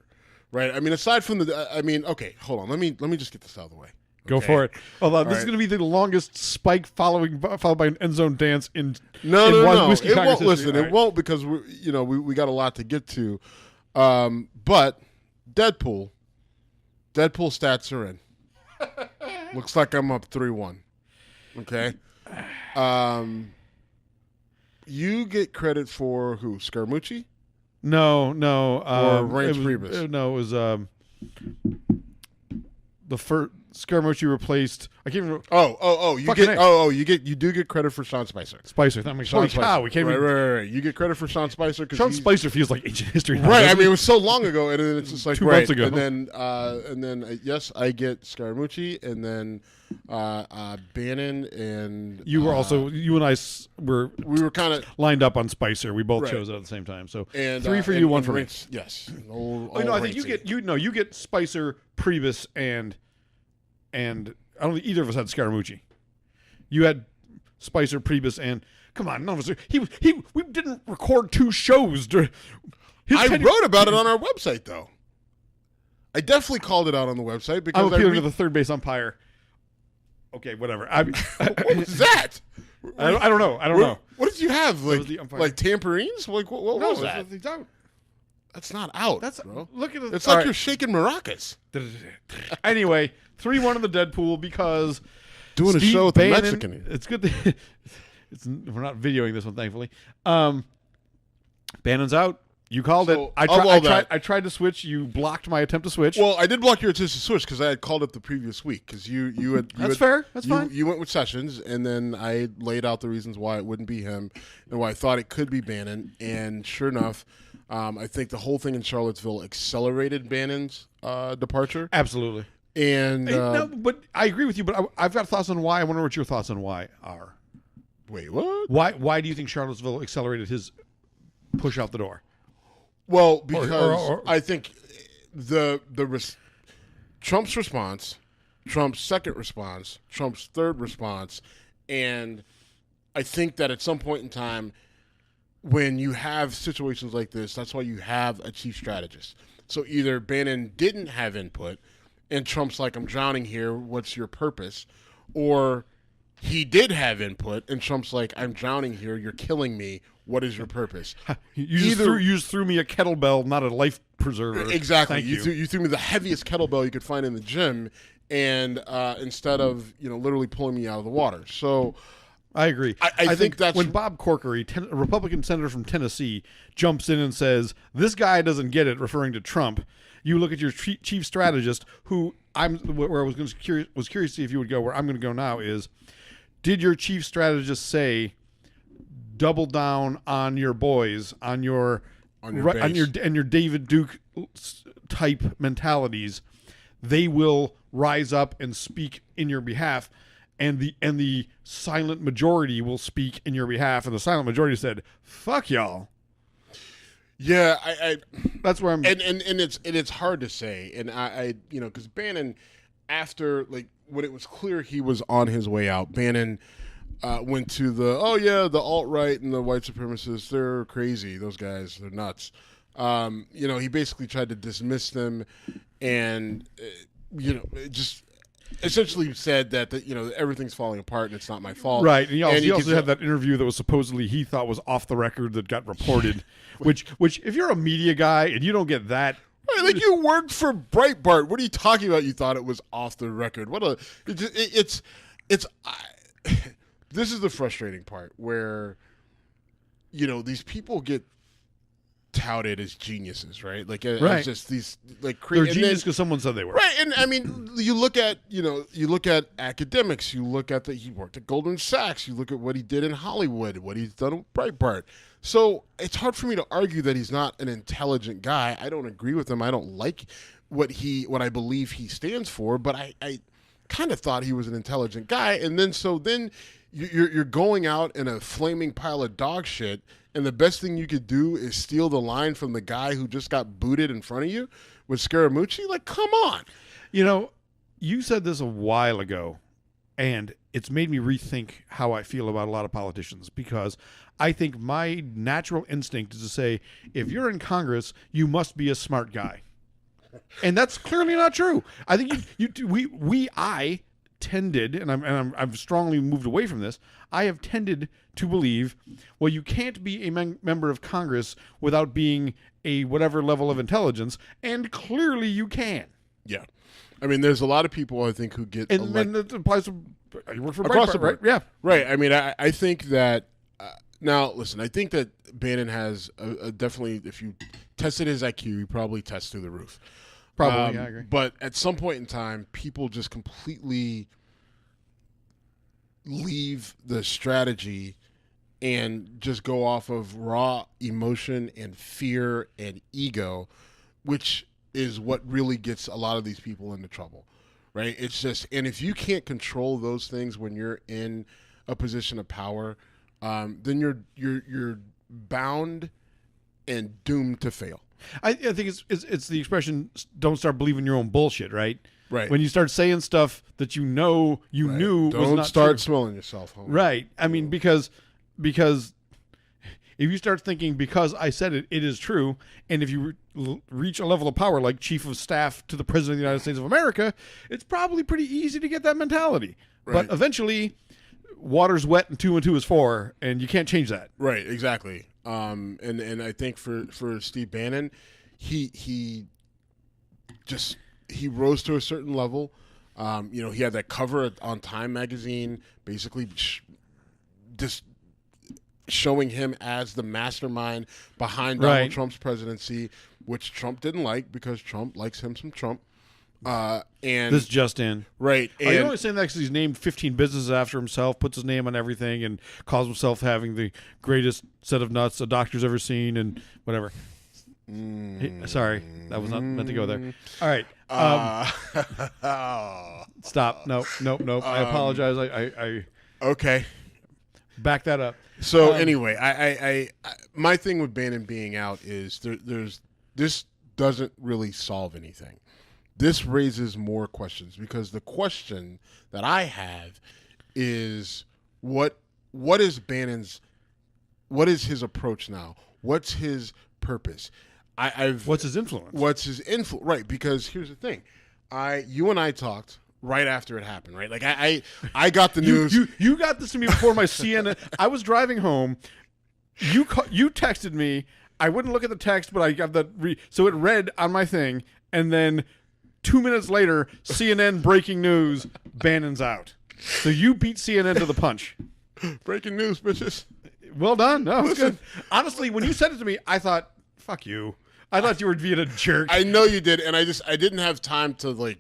right? I mean, aside from okay, hold on. Let me just get this out of the way. Go for it. Although this is going to be the longest spike followed by an end zone dance in no. Whiskey It Congress won't. Listen, history. it won't because we got a lot to get to. But Deadpool stats are in. Looks like I'm up 3-1. Okay. You get credit for who? Scaramucci? No. Or Reince Priebus? No, it was the first Scaramucci replaced. I can't remember. You do get credit for Sean Spicer. That makes holy cow. We can't right. You get credit for Sean Spicer because Sean Spicer feels like ancient history. Now, right. I mean, it was so long ago, and then it's just like 2 months ago. And then yes, I get Scaramucci, and then Bannon, and you were also you and I we were kind of lined up on Spicer. We both Right. chose it at the same time. So and 3 for you, 1 for me. Reince, yes. Old I think Reince. you get Spicer, Priebus, and I don't think either of us had Scaramucci. You had Spicer, Priebus, and come on, none of us. We didn't record 2 shows. I wrote about it on our website, though. I definitely called it out on the website because I'm appealing to the third base umpire. Okay, whatever. What was that? I don't know. What did you have? the umpire. Like tambourines? Like what was that? It's out. That's not out. That's bro. Look at it. It's like you're shaking maracas. Anyway, 3-1 in the Deadpool because Doing Steve a show with Bannon, a Mexican. It's good. We're not videoing this one, thankfully. Bannon's out. You called it. I tried to switch. You blocked my attempt to switch. Well, I did block your attempt to switch because I had called it the previous week because you had. That's fair. That's fine. You went with Sessions, and then I laid out the reasons why it wouldn't be him and why I thought it could be Bannon. And sure enough, I think the whole thing in Charlottesville accelerated Bannon's departure. Absolutely. And no, but I agree with you. But I've got thoughts on why. I wonder what your thoughts on why are. Wait, what? Why do you think Charlottesville accelerated push out the door? Well, because I think Trump's response, Trump's second response, Trump's third response, and I think that at some point in time, when you have situations like this, that's why you have a chief strategist. So either Bannon didn't have input, and Trump's like, I'm drowning here, what's your purpose? Or he did have input, and Trump's like, I'm drowning here, you're killing me, what is your purpose? You just threw me a kettlebell, not a life preserver. Exactly. Thank You threw me the heaviest kettlebell you could find in the gym, and instead of literally pulling me out of the water. So I agree. I think that's when Bob Corkery, a Republican senator from Tennessee, jumps in and says, "This guy doesn't get it," referring to Trump. You look at your chief strategist, who where I was curious to see if you would go. Where I'm going to go now is, did your chief strategist say, double down on your boys, on your David Duke type mentalities? They will rise up and speak in your behalf, and the silent majority will speak in your behalf. And the silent majority said, "Fuck y'all." Yeah, that's where I'm. And it's hard to say, and I because Bannon, after when it was clear he was on his way out, Bannon went to the alt-right and the white supremacists. They're crazy. Those guys, they're nuts. He basically tried to dismiss them, and just essentially said that everything's falling apart and it's not my fault. Right. And he also had that interview that was supposedly he thought was off the record that got reported, which if you're a media guy and you don't get that. Right, you worked for Breitbart. What are you talking about? You thought it was off the record. This is the frustrating part where, these people get touted as geniuses, right? As just these they're genius because someone said they were. Right, and I mean, you look at academics. You look at he worked at Goldman Sachs. You look at what he did in Hollywood, what he's done with Breitbart. So it's hard for me to argue that he's not an intelligent guy. I don't agree with him. I don't like what I believe he stands for. But kind of thought he was an intelligent guy, and then you're going out in a flaming pile of dog shit, and the best thing you could do is steal the line from the guy who just got booted in front of you with Scaramucci? Like, come on. You said this a while ago, and it's made me rethink how I feel about a lot of politicians, because I think my natural instinct is to say, if you're in Congress, you must be a smart guy. And that's clearly not true. I think I tended, and I've strongly moved away from this. I have tended to believe, well, you can't be a member of Congress without being a whatever level of intelligence, and clearly you can. Yeah, I mean, there's a lot of people I think who get and that applies to you work for across Breitbart, the board, right? Yeah, right. I mean, I think that now listen. I think that Bannon has a definitely. If you tested his IQ, he probably tests through the roof. Probably, I agree. But at some point in time, people just completely leave the strategy and just go off of raw emotion and fear and ego, which is what really gets a lot of these people into trouble, right? It's just, and if you can't control those things when you're in a position of power, then you're bound and doomed to fail. I think it's the expression, don't start believing your own bullshit, right? Right. When you start saying stuff that you knew was Don't not start true. smelling yourself, homie. Right. I mean, because if you start thinking, because I said it, it is true, and if you reach a level of power like chief of staff to the president of the United States of America, it's probably pretty easy to get that mentality. Right. But eventually, water's wet and 2 and 2 is 4, and you can't change that. Right, exactly. And I think for Steve Bannon, he rose to a certain level. He had that cover on Time magazine, basically just showing him as the mastermind behind Donald Trump's presidency, which Trump didn't like because Trump likes him some Trump. And this just in. Right. Are you only saying that because he's named 15 businesses after himself, puts his name on everything, and calls himself having the greatest set of nuts a doctor's ever seen and whatever? Sorry, that was not meant to go there. All right. Stop. Nope. I apologize. I okay. Back that up. So anyway, I my thing with Bannon being out is this doesn't really solve anything. This raises more questions, because the question that I have is what is his approach now? What's his purpose? What's his influence? What's his influence? Right, because here's the thing. You and I talked right after it happened, right? Like I got the news. You got this to me before my CNN. I was driving home. You texted me. I wouldn't look at the text, but I got so it read on my thing, and then 2 minutes later, CNN breaking news: Bannon's out. So you beat CNN to the punch. Breaking news, bitches. Well done. No, it's good. Honestly, when you said it to me, I thought, "Fuck you." I thought you were being a jerk. I know you did, and I didn't have time to to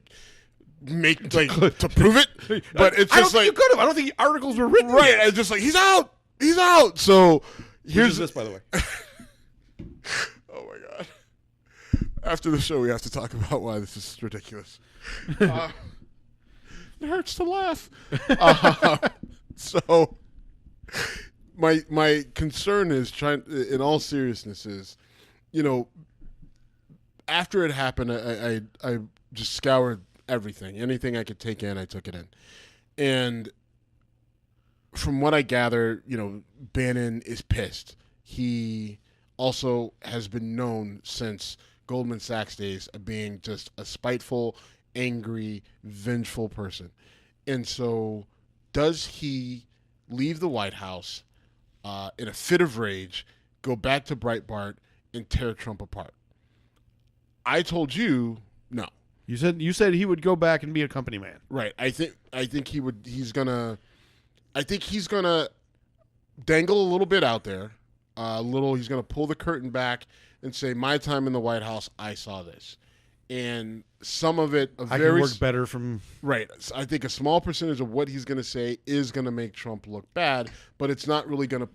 prove it. But it's just I don't think you could have. I don't think the articles were written. Right. Yet. I just he's out. So here's this, by the way. Oh my God. After the show, we have to talk about why this is ridiculous. It hurts to laugh. So my concern is, in all seriousness, is, after it happened, I just scoured everything. Anything I could take in, I took it in. And from what I gather, Bannon is pissed. He also has been known since Goldman Sachs days of being just a spiteful, angry, vengeful person. And so does he leave the White House in a fit of rage, go back to Breitbart, and tear Trump apart? I told you no. You said he would go back and be a company man. Right. I think he would. He's gonna dangle a little bit out there. He's gonna pull the curtain back and say, "My time in the White House, I saw this," and some of it, I can work better from right. I think a small percentage of what he's gonna say is gonna make Trump look bad, but it's not really gonna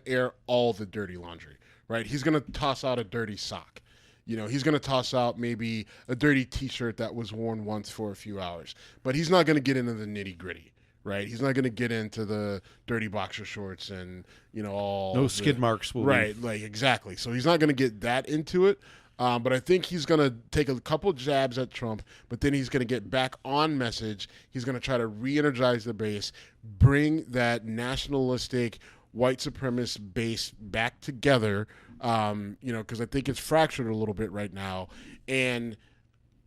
air all the dirty laundry. Right. He's gonna toss out a dirty sock. You know, he's going to toss out maybe a dirty T-shirt that was worn once for a few hours, but he's not going to get into the nitty gritty, right? He's not going to get into the dirty boxer shorts and, you know, all no skid marks. Right, like exactly. So he's not going to get that into it. But I think he's going to take a couple jabs at Trump, but then he's going to get back on message. He's going to try to re-energize the base, bring that nationalistic white supremacist base back together, you know, because I think it's fractured a little bit right now, and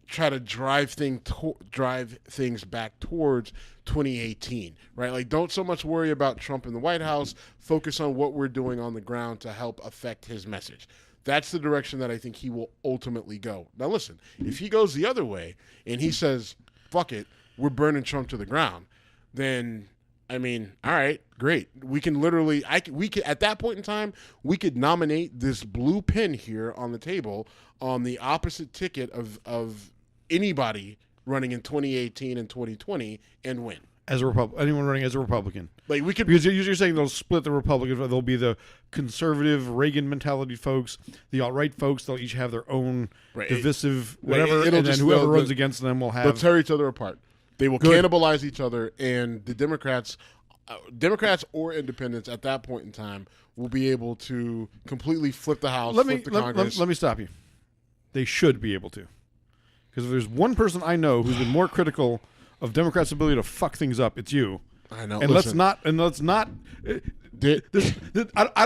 try to drive things back towards 2018, right? Like, don't so much worry about Trump in the White House. Focus on what we're doing on the ground to help affect his message. That's the direction that I think he will ultimately go. Now, listen, if he goes the other way and he says, fuck it, we're burning Trump to the ground, then, I mean, all right, great. We can literally, we could at that point in time, we could nominate this blue pin here on the table on the opposite ticket of anybody running in 2018 and 2020 and win. As a Republican, anyone running as a Republican. Like, we could, because you're saying they'll split the Republicans. They'll be the conservative Reagan mentality folks, the alt-right folks. They'll each have their own divisive whatever, and then whoever runs against them will have. They'll tear each other apart. They will cannibalize each other, and the Democrats or independents at that point in time will be able to completely flip the House, flip the Congress. Let me stop you. They should be able to, because if there's one person I know who's been more critical of Democrats' ability to fuck things up, it's you. I know. And let's not. I don't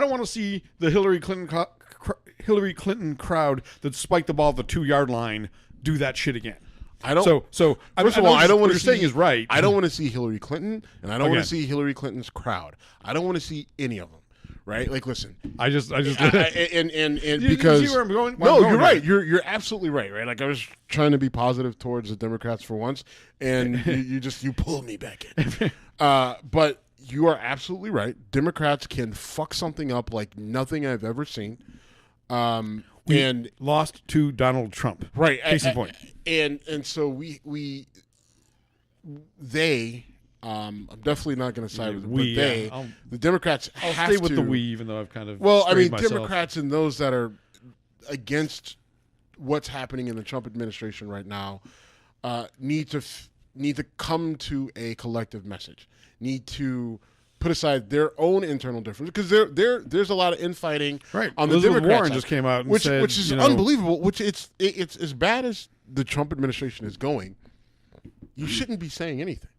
want to see the Hillary Clinton crowd that spiked the ball at the 2-yard line do that shit again. I don't. So first of all, I don't want to see. What you're saying is right. I don't want to see Hillary Clinton, and I don't want to see Hillary Clinton's crowd. I don't want to see any of them. Right? Like, listen. I just. and you because see where I'm going? You're right. You're absolutely right. Right? Like, I was trying to be positive towards the Democrats for once, and you pulled me back in. But you are absolutely right. Democrats can fuck something up like nothing I've ever seen. And lost to Donald Trump. Right. Case in point. And so I'm definitely not going to side with them, but the Democrats I'll have stay with to, the we, even though I've kind of myself. Democrats and those that are against what's happening in the Trump administration right now need to come to a collective message. Need to put aside their own internal difference, because there's a lot of infighting on the Democrats. Warren just came out and said, which is unbelievable. Which it's as bad as the Trump administration is going. You shouldn't be saying anything.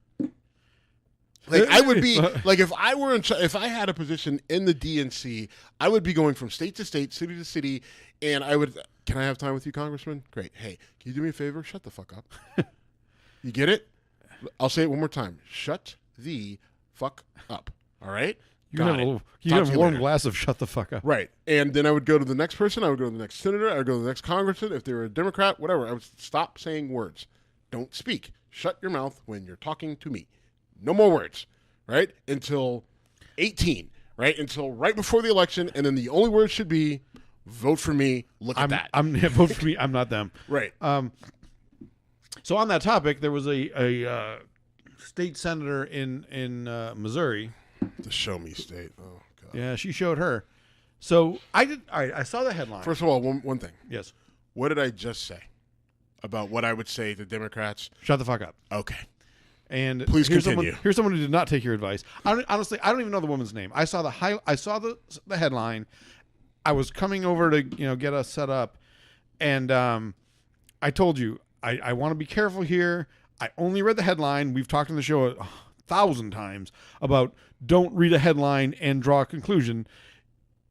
Like, I would be like, if I had a position in the DNC, I would be going from state to state, city to city, and I would. Can I have time with you, Congressman? Great. Hey, can you do me a favor? Shut the fuck up. You get it? I'll say it one more time. Shut the fuck up. All right? You have a warm glass of shut the fuck up. Right. And then I would go to the next person. I would go to the next senator. I would go to the next congressman. If they were a Democrat, whatever, I would stop saying words. Don't speak. Shut your mouth when you're talking to me. No more words. Right? Until 18. Right? Until right before the election. And then the only word should be, vote for me. Look at that. Vote for me. I'm not them. Right. So on that topic, there was a state senator in Missouri. The show me state. Oh, God. Yeah, she showed her. So I did. All right, I saw the headline. First of all, one thing. Yes. What did I just say about what I would say to Democrats? Shut the fuck up. Okay. And please continue. Here's someone who did not take your advice. Honestly, I don't even know the woman's name. I saw the headline. I was coming over to get us set up, and I told you I want to be careful here. I only read the headline. We've talked on the show 1,000 times about don't read a headline and draw a conclusion.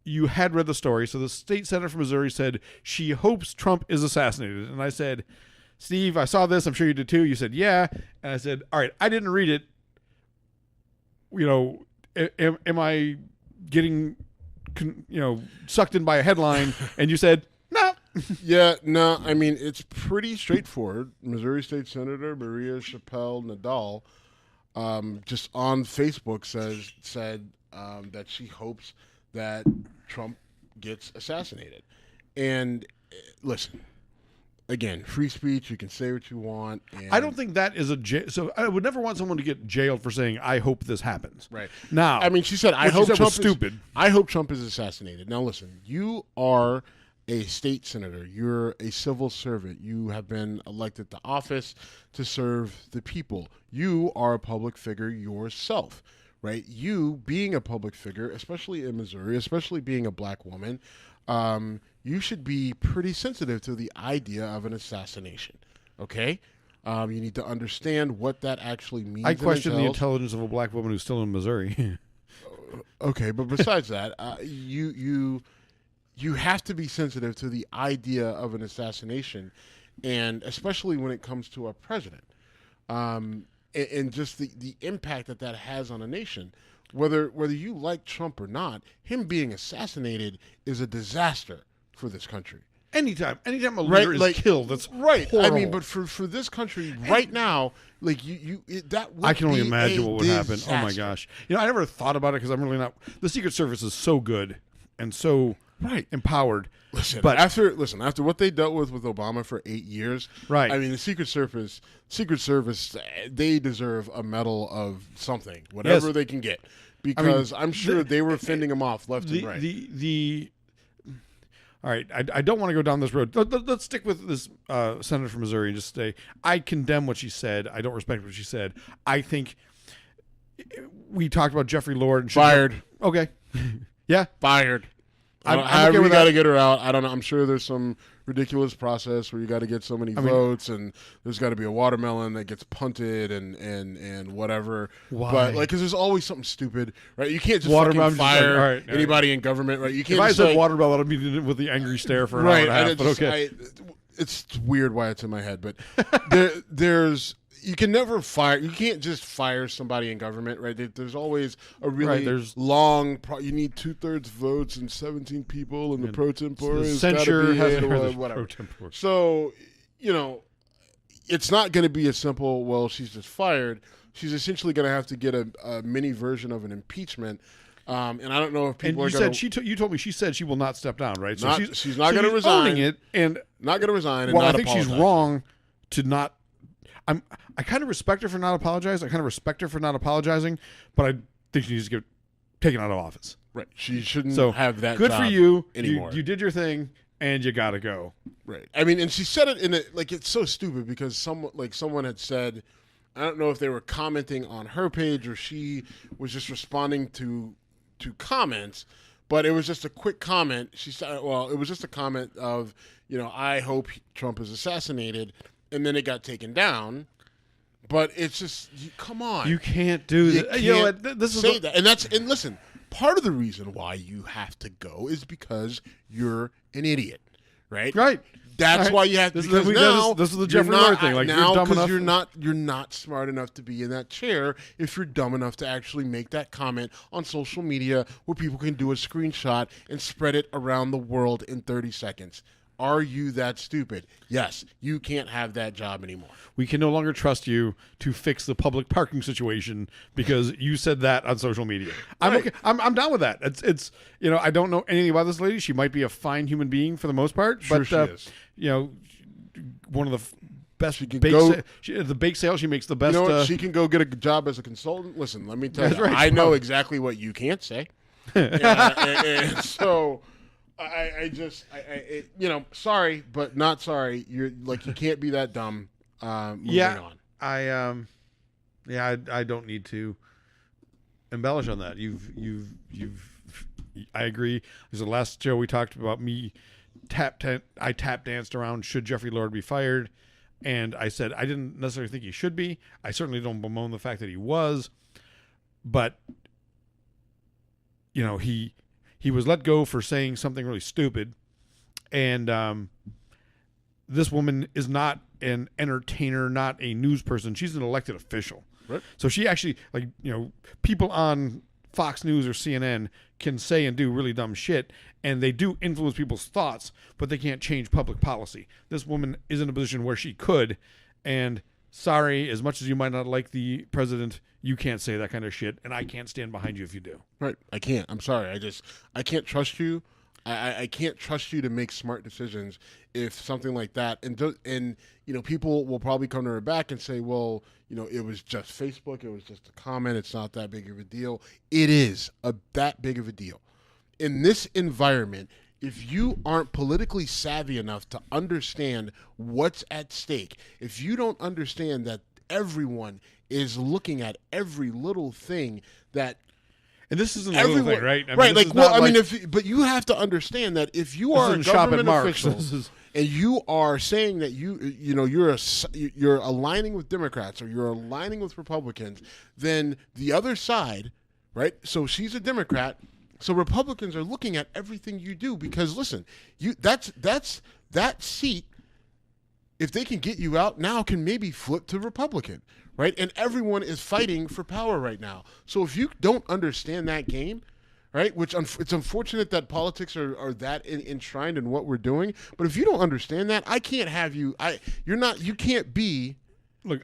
You had read the story. So the state senator from Missouri said she hopes Trump is assassinated. And I said, Steve, I saw this. I'm sure you did too. You said, yeah. And I said, all right, I didn't read it. Am I getting, sucked in by a headline? And you said, no. Yeah, no. I mean, it's pretty straightforward. Missouri State Senator Maria Chappelle Nadal just on Facebook said that she hopes that Trump gets assassinated. And listen, again, free speech. You can say what you want. And I don't think that is so I would never want someone to get jailed for saying, I hope this happens. Right. Now, I mean, she said, I hope Trump is stupid. I hope Trump is assassinated. Now, listen, you are a state senator. You're a civil servant. You have been elected to office to serve the people. You are a public figure yourself, right? You being a public figure, especially in Missouri, especially being a black woman, you should be pretty sensitive to the idea of an assassination, okay? You need to understand what that actually means. I question the intelligence of a black woman who's still in Missouri. Okay, but besides that, you have to be sensitive to the idea of an assassination, and especially when it comes to a president, and just the impact that has on a nation. Whether you like Trump or not, him being assassinated is a disaster for this country. Anytime a leader is killed, that's horrible. I mean, but for this country right now, like that would I can only be imagine what would happen. disaster. Oh my gosh! I never thought about it because I'm really not. The Secret Service is so good and so empowered. Listen, but after what they dealt with Obama for 8 years, right? I mean, the Secret Service, they deserve a medal of something, whatever they can get, because I'm sure they were fending them off left and right. All right, I don't want to go down this road. Let's stick with this senator from Missouri and just say I condemn what she said. I don't respect what she said. I think we talked about Jeffrey Lord. And Fired. Okay. Yeah. Fired. I'm okay with got to get her out. I don't know. I'm sure there's some ridiculous process where you got to get so many votes, and there's got to be a watermelon that gets punted and whatever. Why? But because there's always something stupid, right? You can't just fucking fire anybody in government, right? You can't. If I said like, watermelon, I'd be with the angry stare for an hour and a half. But okay, it's weird why it's in my head, but there's. You can never fire. You can't just fire somebody in government, right? There's always a really long. You need 2/3 votes and 17 people, and the pro tempore is censure has whatever. So, it's not going to be a simple. Well, she's just fired. She's essentially going to have to get a mini version of an impeachment. And I don't know if people and are going to. You told me she said she will not step down, right? So she's not going to resign. Owning it and not going to resign. And well, not I think she's wrong to not. I kind of respect her for not apologizing. I kind of respect her for not apologizing, but I think she needs to get taken out of office. Right. She shouldn't have that good job for you anymore. You did your thing, and you got to go. Right. I mean, and she said it in it's so stupid because someone had said, I don't know if they were commenting on her page or she was just responding to comments, but it was just a quick comment. She said, well, it was just a comment of, I hope Trump is assassinated. And then it got taken down, but it's just come on. You can't do that. This is that, and listen. Part of the reason why you have to go is because you're an idiot, right? Right. That's why you have to. Because now this is the Jeffrey Lord thing. Like now, you're dumb enough. You're not smart enough to be in that chair. If you're dumb enough to actually make that comment on social media, where people can do a screenshot and spread it around the world in 30 seconds. Are you that stupid? Yes, you can't have that job anymore. We can no longer trust you to fix the public parking situation because you said that on social media. I'm okay. I'm down with that. It's I don't know anything about this lady. She might be a fine human being for the most part, sure but she is. One of the best the bake sale. She makes the best. You know what? She can go get a job as a consultant. Listen, let me tell you. Right. I know exactly what you can't say, and so. Sorry, but not sorry. You're you can't be that dumb. Moving on. I don't need to embellish on that. I agree. There's the last show we talked about me I tap danced around should Jeffrey Lord be fired, and I said I didn't necessarily think he should be. I certainly don't bemoan the fact that he was, but he was let go for saying something really stupid, and this woman is not an entertainer, not a news person. She's an elected official. Right. So she actually, people on Fox News or CNN can say and do really dumb shit, and they do influence people's thoughts, but they can't change public policy. This woman is in a position where she could, and sorry, as much as you might not like the president, you can't say that kind of shit, and I can't stand behind you if you do. Right. I can't. I'm sorry. I can't trust you. I can't trust you to make smart decisions if something like that. And people will probably come to her back and say, well, it was just Facebook. It was just a comment. It's not that big of a deal. It is that big of a deal. In this environment, if you aren't politically savvy enough to understand what's at stake, if you don't understand that everyone is looking at every little thing that. And this isn't a little thing, right? I mean, right. this Like, is well, not I mean, but you have to understand that if you are a isn't shop at government Mark's. official and you are saying that you're aligning with Democrats or you're aligning with Republicans, then the other side, right? So she's a Democrat. So Republicans are looking at everything you do because listen, that's that seat. If they can get you out now, can maybe flip to Republican, right? And everyone is fighting for power right now. So if you don't understand that game, right, which it's unfortunate that politics are that enshrined in what we're doing, but if you don't understand that, I can't have you. You can't be. Look,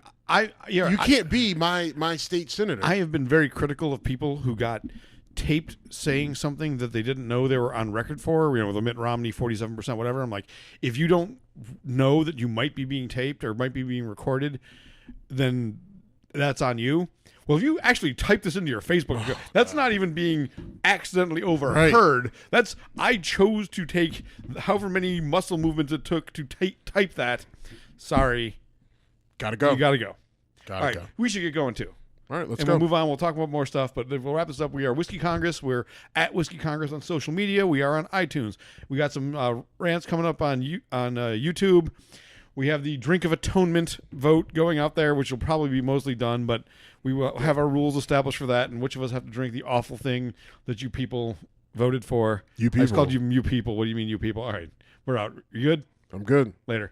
you can't be my state senator. I have been very critical of people who got taped saying something that they didn't know they were on record for, with Mitt Romney, 47%, whatever. I'm like, if you don't know that you might be being taped or might be being recorded, then that's on you. Well, if you actually type this into your Facebook, that's not even being accidentally overheard. Right. I chose to take however many muscle movements it took to type that. Sorry. Gotta go. You gotta go. Gotta go. We should get going too. All right, let's go. We'll move on. We'll talk about more stuff, but we'll wrap this up. We are Whiskey Congress. We're at Whiskey Congress on social media. We are on iTunes. We got some rants coming up on YouTube. We have the Drink of Atonement vote going out there, which will probably be mostly done, but we will have our rules established for that, and which of us have to drink the awful thing that you people voted for. You people. I just called you people. What do you mean, you people? All right, we're out. You good? I'm good. Later.